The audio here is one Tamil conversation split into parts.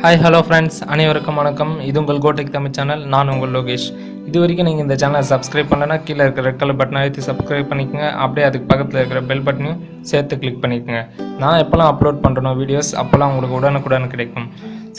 ஹாய் ஹலோ ஃப்ரெண்ட்ஸ், அனைவருக்கும் வணக்கம். இது உங்கள் கோடெக் தமிழ் சேனல். நான் உங்கள் லோகேஷ். இது வரைக்கும் நீங்கள் இந்த சேனலை சப்ஸ்கிரைப் பண்ணலன்னா கீழே இருக்கிற ரெட் கலர் பட்டனை அழுத்தி சப்ஸ்கிரைப் பண்ணிக்கோங்க. அப்படியே அதுக்கு பக்கத்தில் இருக்கிற பெல் பட்டனையும் சேர்த்து கிளிக் பண்ணிக்கோங்க. நான் எப்போல்லாம் அப்லோட் பண்ணுறனோ வீடியோஸ் அப்போல்லாம் உங்களுக்கு உடனுக்குடன் கிடைக்கும்.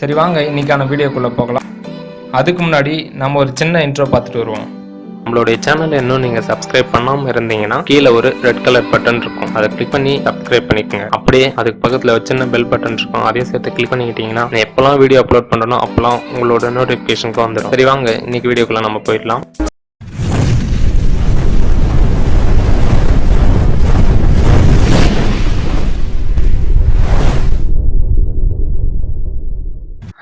சரி, வாங்க இன்றைக்கான வீடியோக்குள்ளே போகலாம். அதுக்கு முன்னாடி நம்ம ஒரு சின்ன இன்ட்ரோ பார்த்துட்டு வருவோம். நம்மளுடைய சேனலை இன்னும் நீங்கள் சப்ஸ்கிரைப் பண்ணாமல் இருந்தீங்கன்னா கீழே ஒரு ரெட் கலர் பட்டன் இருக்கும், அதை கிளிக் பண்ணி சப்ஸ்கிரைப் பண்ணிக்கோங்க. அப்படியே அதுக்கு பக்கத்தில் ஒரு சின்ன பெல் பட்டன் இருக்கும், அதையும் சேர்த்து கிளிக் பண்ணிக்கிட்டீங்கன்னா நான் எப்போல்லாம் வீடியோ அப்லோட் பண்ணணும் அப்போல்லாம் உங்களோட நோட்டிஃபிகேஷனுக்கு வந்துடும். சரி, வாங்க இன்னைக்கு வீடியோக்குள்ள நம்ம போயிடலாம்.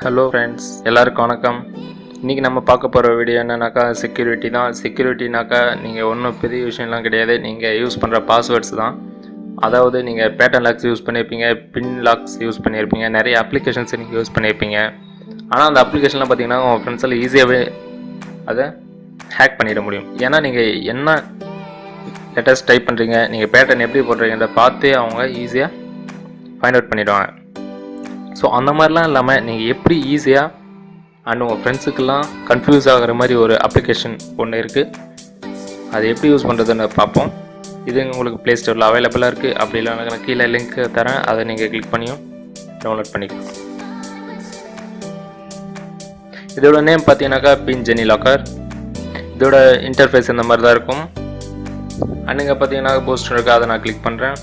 ஹலோ ஃப்ரெண்ட்ஸ், எல்லாருக்கும் வணக்கம். இன்றைக்கி நம்ம பார்க்க போகிற வீடியோ என்னன்னாக்கா செக்யூரிட்டி தான். செக்யூரிட்டினாக்கா நீங்கள் ஒன்றும் பெரிய விஷயம்லாம் கிடையாது. நீங்கள் யூஸ் பண்ணுற பாஸ்வேர்ட்ஸ் தான். அதாவது நீங்கள் பேட்டர்ன் லாக்ஸ் யூஸ் பண்ணியிருப்பீங்க, பின் லாக்ஸ் யூஸ் பண்ணியிருப்பீங்க, நிறைய அப்ளிகேஷன்ஸ் நீங்கள் யூஸ் பண்ணியிருப்பீங்க. ஆனால் அந்த அப்ளிகேஷன்லாம் பார்த்தீங்கன்னா உங்கள் ஃப்ரெண்ட்ஸால் ஈஸியாகவே அதை ஹேக் பண்ணிட முடியும். ஏன்னா நீங்கள் என்ன லெட்டர்ஸ் டைப் பண்ணுறீங்க, நீங்கள் பேட்டர்ன் எப்படி போடுறீங்கன்றத பார்த்து அவங்க ஈஸியாக ஃபைண்ட் அவுட் பண்ணிவிடுவாங்க. ஸோ அந்த மாதிரிலாம் இல்லாமல் நீங்கள் எப்படி ஈஸியாக அண்ட் உங்கள் ஃப்ரெண்ட்ஸுக்கெல்லாம் கன்ஃபியூஸ் ஆகிற மாதிரி ஒரு அப்ளிகேஷன் ஒன்று இருக்குது. அது எப்படி யூஸ் பண்ணுறதுன்னு பார்ப்போம். இது உங்களுக்கு ப்ளே ஸ்டோரில் அவைலபிளாக இருக்குது. அப்படி இல்லைனா நான் கீழே லிங்க் தரேன், அதை நீங்கள் கிளிக் பண்ணியும் டவுன்லோட் பண்ணிக்கலாம். இதோட நேம் பார்த்தீங்கன்னாக்கா பின் ஜெனி லாக்கர். இதோட இன்டர்ஃபேஸ் இந்த மாதிரி தான் இருக்கும். அண்ட் இங்கே பார்த்தீங்கன்னா போஸ்டர் இருக்குது, அதை நான் கிளிக் பண்ணுறேன்.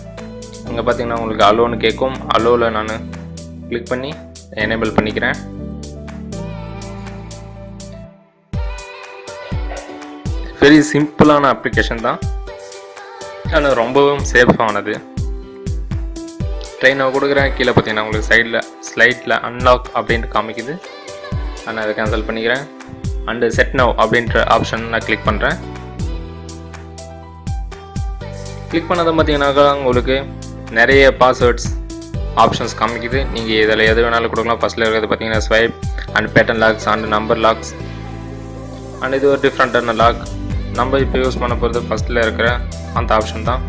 இங்கே பார்த்தீங்கன்னா உங்களுக்கு அலோன்னு கேட்கும். அலோவில் நான் கிளிக் பண்ணி எனேபிள் பண்ணிக்கிறேன். வெரி சிம்பிளான அப்ளிகேஷன் தான், ஆனால் ரொம்பவும் சேஃபானது. ட்ரெயினை கொடுக்குறேன். கீழே பார்த்தீங்கன்னா உங்களுக்கு ஸ்லைட்டில் அன்லாக் அப்படின்ட்டு காமிக்குது. நான் அதை கேன்சல் பண்ணிக்கிறேன். அண்டு செட் நவ் அப்படின்ற ஆப்ஷன் நான் கிளிக் பண்ணுறேன். கிளிக் பண்ணதை பார்த்தீங்கன்னாக்கா உங்களுக்கு நிறைய பாஸ்வேர்ட்ஸ் ஆப்ஷன்ஸ் காமிக்குது. நீங்கள் இதில் எது வேணாலும் கொடுக்கலாம். ஃபஸ்ட்டில் இருக்கிறது பார்த்தீங்கன்னா swipe and pattern locks and number locks. And இது ஒரு டிஃப்ரெண்ட்டான லாக். நம்ம இப்போ யூஸ் பண்ண போகிறது ஃபஸ்ட்டில் இருக்கிற அந்த ஆப்ஷன் தான்.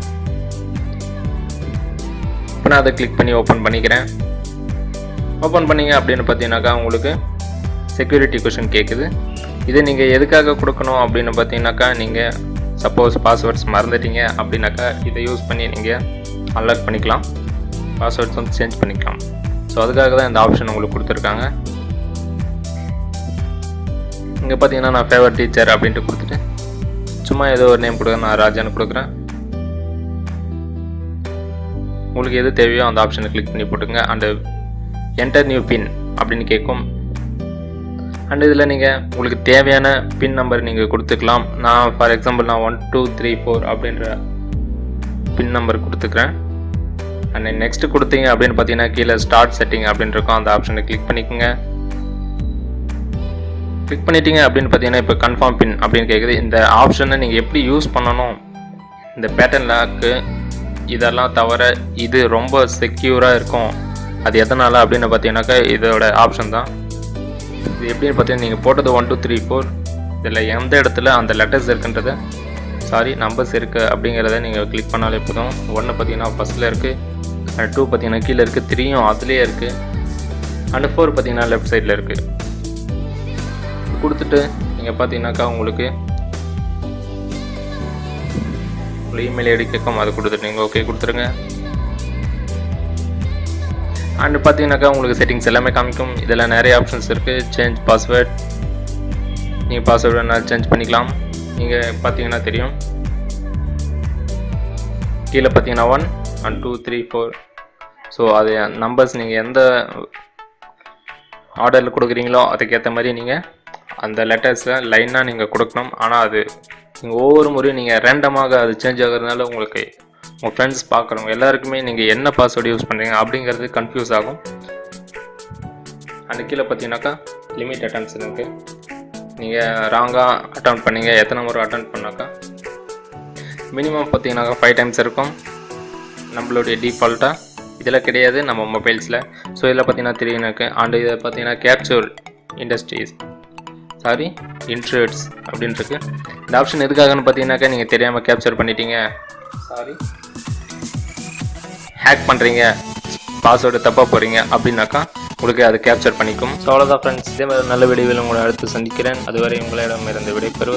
இப்போ நான் அதை கிளிக் பண்ணி ஓப்பன் பண்ணிக்கிறேன். ஓப்பன் பண்ணிங்க அப்படின்னு பார்த்தீங்கன்னாக்கா உங்களுக்கு செக்யூரிட்டி கொஷின் கேட்குது. இதை நீங்கள் எதுக்காக கொடுக்கணும் அப்படின்னு பார்த்தீங்கன்னாக்கா, நீங்கள் சப்போஸ் பாஸ்வேர்ட்ஸ் மறந்துட்டீங்க அப்படின்னாக்கா இதை யூஸ் பண்ணி நீங்கள் அன்லாக் பண்ணிக்கலாம், பாஸ்வேர்ட்ஸ் வந்து சேஞ்ச் பண்ணிக்கலாம். ஸோ அதுக்காக தான் இந்த ஆப்ஷன் உங்களுக்கு கொடுத்துருக்காங்க. இங்கே பார்த்தீங்கன்னா நான் ஃபேவரட் டீச்சர் அப்படின்ட்டு கொடுத்துட்டு சும்மா ஏதோ ஒரு நேம் கொடுக்குறேன். நான் ராஜான்னு கொடுக்குறேன். உங்களுக்கு எது தேவையோ அந்த ஆப்ஷனை கிளிக் பண்ணி போட்டுங்க. அண்டு என்டர் நியூ பின் அப்படின்னு கேட்கும். அண்டு இதில் நீங்கள் உங்களுக்கு தேவையான பின் நம்பர் நீங்கள் கொடுத்துக்கலாம். நான் ஃபார் எக்ஸாம்பிள் நான் 1 2 3 4 அப்படின்ற பின் நம்பர் கொடுத்துக்கிறேன். அண்ட் நெக்ஸ்ட்டு கொடுத்தீங்க அப்படின்னு பார்த்தீங்கன்னா கீழே ஸ்டார்ட் செட்டிங் அப்படின்னு இருக்கும், அந்த ஆப்ஷனை கிளிக் பண்ணிக்கோங்க. கிளிக் பண்ணிட்டீங்க அப்படின்னு பார்த்தீங்கன்னா இப்போ கன்ஃபார்ம் பின் அப்படின்னு கேட்குது. இந்த ஆப்ஷனை நீங்கள் எப்படி யூஸ் பண்ணணும், இந்த பேட்டர்ன் லாக்கு இதெல்லாம் தவிர இது ரொம்ப செக்யூராக இருக்கும். அது எதனால் அப்படின்னு பார்த்தீங்கன்னாக்கா இதோட ஆப்ஷன் தான். இது எப்படின்னு பார்த்தீங்கன்னா நீங்கள் போட்டது 1 2 3 4 இதில் எந்த இடத்துல அந்த லெட்டர்ஸ் இருக்குன்றத நம்பர்ஸ் இருக்குது அப்படிங்கிறத நீங்கள் கிளிக் பண்ணாலே போதும். 1 பார்த்தீங்கன்னா ஃபஸ்ட்டில் இருக்குது, அண்ட் 2 பார்த்தீங்கன்னா கீழே இருக்குது, 3யும் அதுலேயே இருக்குது, அண்ட் 4 பார்த்தீங்கன்னா லெஃப்ட் சைடில் இருக்குது. கொடுத்துட்டு நீங்கள் பார்த்தீங்கன்னாக்கா உங்களுக்கு இமெயில் ஐடி கேட்கும், அதை கொடுத்துட்டு நீங்கள் ஓகே கொடுத்துருங்க. அண்டு பார்த்தீங்கன்னாக்கா உங்களுக்கு செட்டிங்ஸ் எல்லாமே காமிக்கும். இதில் நிறைய ஆப்ஷன்ஸ் இருக்குது. சேஞ்ச் பாஸ்வேர்ட், நீங்கள் பாஸ்வேர்டு வேணால் சேஞ்ச் பண்ணிக்கலாம். நீங்கள் பார்த்தீங்கன்னா தெரியும், கீழே பார்த்தீங்கன்னா 1 and 2 3 4. ஸோ அது நம்பர்ஸ் நீங்கள் எந்த ஆர்டரில் கொடுக்குறீங்களோ அதுக்கேற்ற மாதிரி நீங்கள் அந்த லெட்டர்ஸை லைனாக நீங்கள் கொடுக்கணும். ஆனால் அது நீங்கள் ஒவ்வொரு முறையும் நீங்கள் ரேண்டமாக அது சேஞ்ச் ஆகிறதுனால உங்களுக்கு உங்கள் ஃப்ரெண்ட்ஸ் பார்க்குறவங்க எல்லாருக்குமே நீங்கள் என்ன பாஸ்வேர்டு யூஸ் பண்ணுறீங்க அப்படிங்கிறது கன்ஃபியூஸ் ஆகும். அந்த கீழே பார்த்தீங்கன்னாக்கா லிமிட் அட்டெம்ப்ட்ஸ் இருக்குது. நீங்கள் ராங்காக அட்டெம்ப்ட் பண்ணீங்க, எத்தனை முறை அட்டெம்ப்ட் பண்ணாக்கா மினிமம் பார்த்தீங்கன்னாக்கா 5 times இருக்கும் நம்மளுடைய டிஃபால்ட்டாக. இதில் கிடையாது நம்ம மொபைல்ஸில். ஸோ இதில் பார்த்தீங்கன்னா 3 இருக்குது. அண்டு இதை பார்த்தீங்கன்னா கேப்சர் இன்ட்ரேட்ஸ் அப்படின்னு இருக்குது. இந்த ஆப்ஷன் எதுக்காகன்னு பார்த்தீங்கன்னாக்கா நீங்கள் தெரியாமல் கேப்சர் பண்ணிட்டீங்க, ஹேக் பண்ணுறீங்க, பாஸ்வேர்டு தப்பாக போகிறீங்க அப்படின்னாக்கா உங்களுக்கு அது கேப்சர் பண்ணிக்கும். ஸோ அவ்வளோதான் ஃப்ரெண்ட்ஸ், இதே மாதிரி நல்ல வீடியோவில் உங்களை அடுத்து சந்திக்கிறேன். அதுவரை உங்களிடம் இருந்து விடைபெறுவது